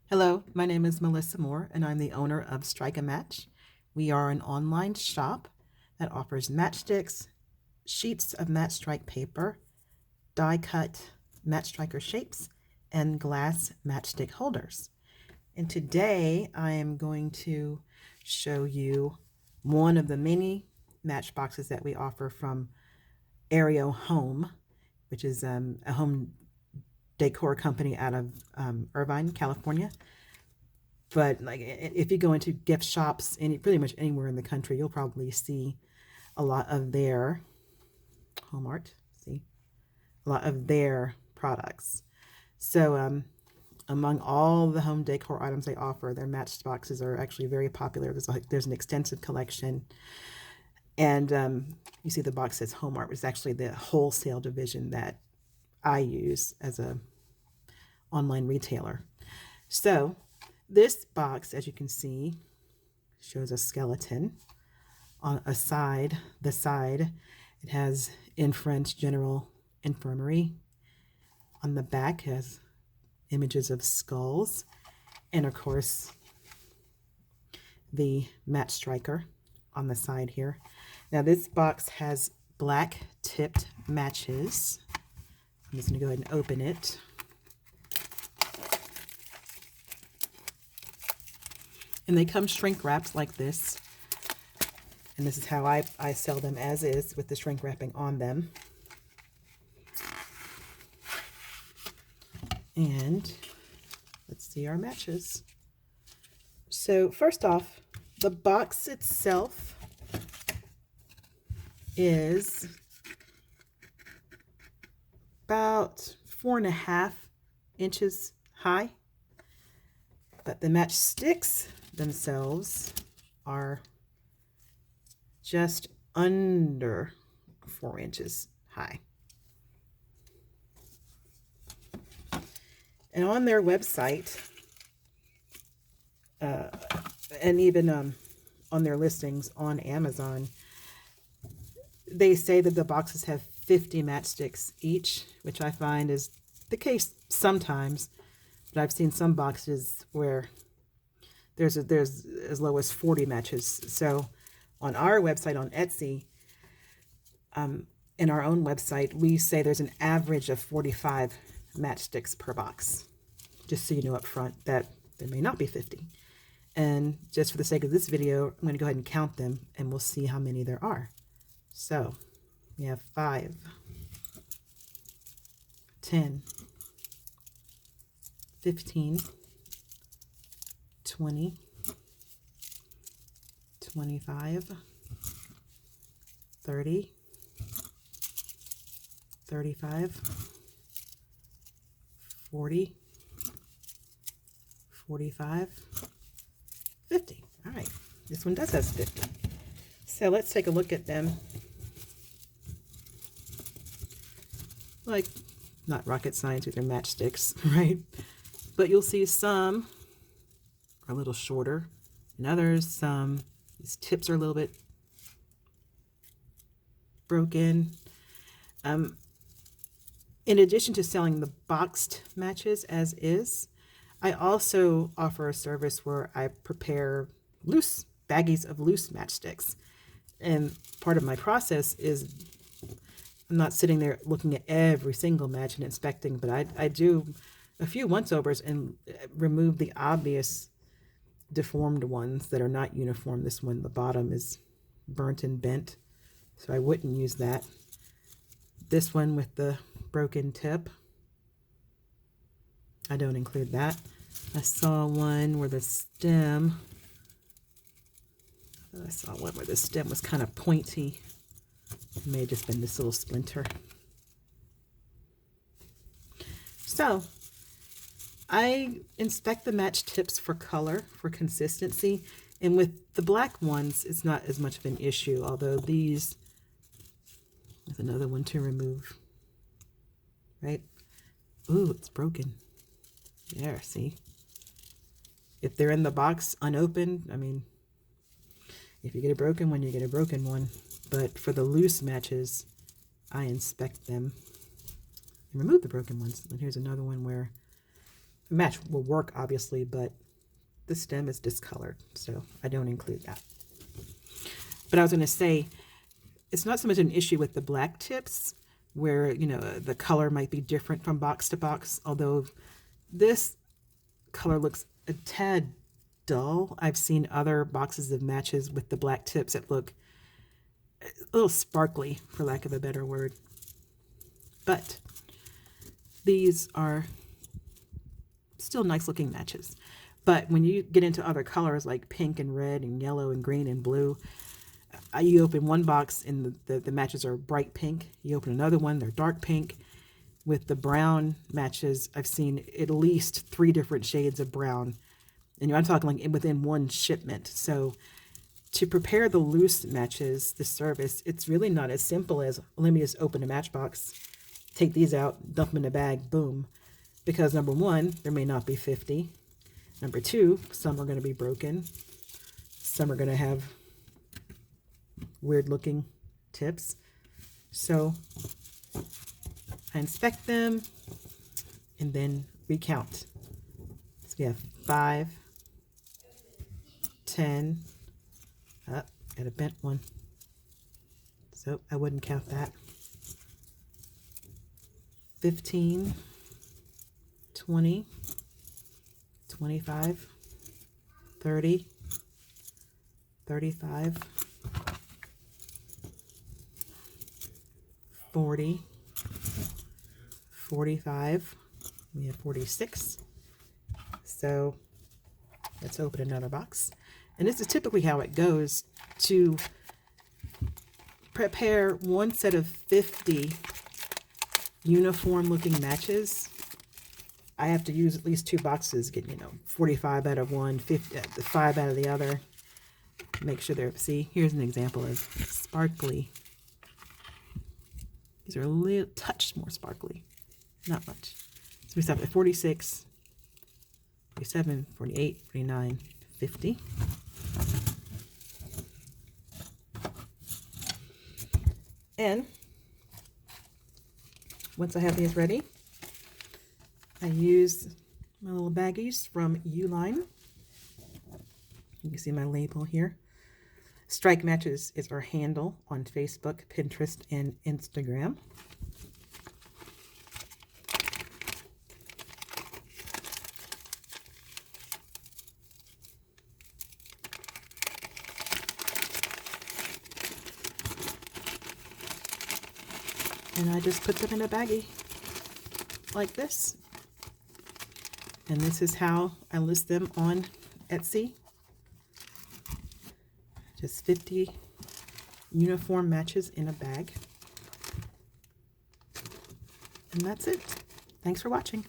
Hello, my name is Melissa Moore, and I'm the owner of Strike a Match. We are an online shop that offers matchsticks, sheets of match strike paper, die cut match striker shapes, and glass matchstick holders. And today I am going to show you one of the many matchboxes that we offer from AREO Home, which is a home decor company out of Irvine, California. But like if you go into gift shops, pretty much anywhere in the country, you'll probably see a lot of their HomArt. See, a lot of their products. So among all the home decor items they offer, their matchboxes are actually very popular. There's an extensive collection, and you see the box says HomArt, which is actually the wholesale division that I use as a online retailer. So this box, as you can see, shows a skeleton on the side. It has in French General Infirmerie. On the back has images of skulls, and of course the match striker on the side here. Now this box has black tipped matches. I'm just going to go ahead and open it. And they come shrink wrapped like this. And this is how I sell them as is, with the shrink wrapping on them. And let's see our matches. So first off, the box itself is about 4.5 inches high. But the matchsticks themselves are just under 4 inches high. And on their website, and even on their listings on Amazon, they say that the boxes have 50 matchsticks each, which I find is the case sometimes. But I've seen some boxes where there's as low as 40 matches. So on our website on Etsy, in our own website, we say there's an average of 45 matchsticks per box. Just so you know up front that there may not be 50. And just for the sake of this video, I'm going to go ahead and count them, and we'll see how many there are. So we have 5, 10, 15, 20, 25, 30, 35, 40, 45, 50. All right, this one does have 50. So let's take a look at them. Like, not rocket science with their matchsticks, right? But you'll see some are a little shorter, and others, these tips are a little bit broken. In addition to selling the boxed matches as is, I also offer a service where I prepare loose baggies of loose matchsticks. And part of my process is I'm not sitting there looking at every single match and inspecting, but I do a few once-overs and remove the obvious deformed ones that are not uniform. This one, the bottom is burnt and bent, so I wouldn't use that. This one with the broken tip, I don't include that. I saw one where the stem, was kind of pointy. It may have just been this little splinter. So I inspect the match tips for color, for consistency, and with the black ones, it's not as much of an issue, although these, there's another one to remove, right? Ooh, it's broken. There, see? If they're in the box unopened, I mean, if you get a broken one, you get a broken one. But for the loose matches, I inspect them and remove the broken ones. And here's another one where match will work, obviously, but the stem is discolored, so I don't include that. But I was going to say, it's not so much an issue with the black tips, where, you know, the color might be different from box to box, although this color looks a tad dull. I've seen other boxes of matches with the black tips that look a little sparkly, for lack of a better word. But these are still nice looking matches. But when you get into other colors like pink and red and yellow and green and blue, you open one box and the matches are bright pink. You open another one, they're dark pink. With the brown matches, I've seen at least 3 different shades of brown. And I'm talking like within one shipment. So to prepare the loose matches, the service, it's really not as simple as, let me just open a matchbox, take these out, dump them in a bag, boom. Because number one, there may not be 50. Number two, some are going to be broken. Some are going to have weird looking tips. So I inspect them and then recount. So we have 5, 10, got a bent one, so I wouldn't count that. 15, 20, 25, 30, 35, 40, 45, we have 46. So let's open another box. And this is typically how it goes. To prepare one set of 50 uniform looking matches, I have to use at least 2 boxes, get, 45 out of one, 5 out of the other. Make sure they're, see, here's an example of sparkly. These are a little touch more sparkly, not much. So we stop at 46, 47, 48, 49, 50. And once I have these ready, I use my little baggies from Uline. You can see my label here. Strike Matches is our handle on Facebook, Pinterest, and Instagram. And I just put them in a baggie like this. And this is how I list them on Etsy. Just 50 uniform matches in a bag. And that's it. Thanks for watching.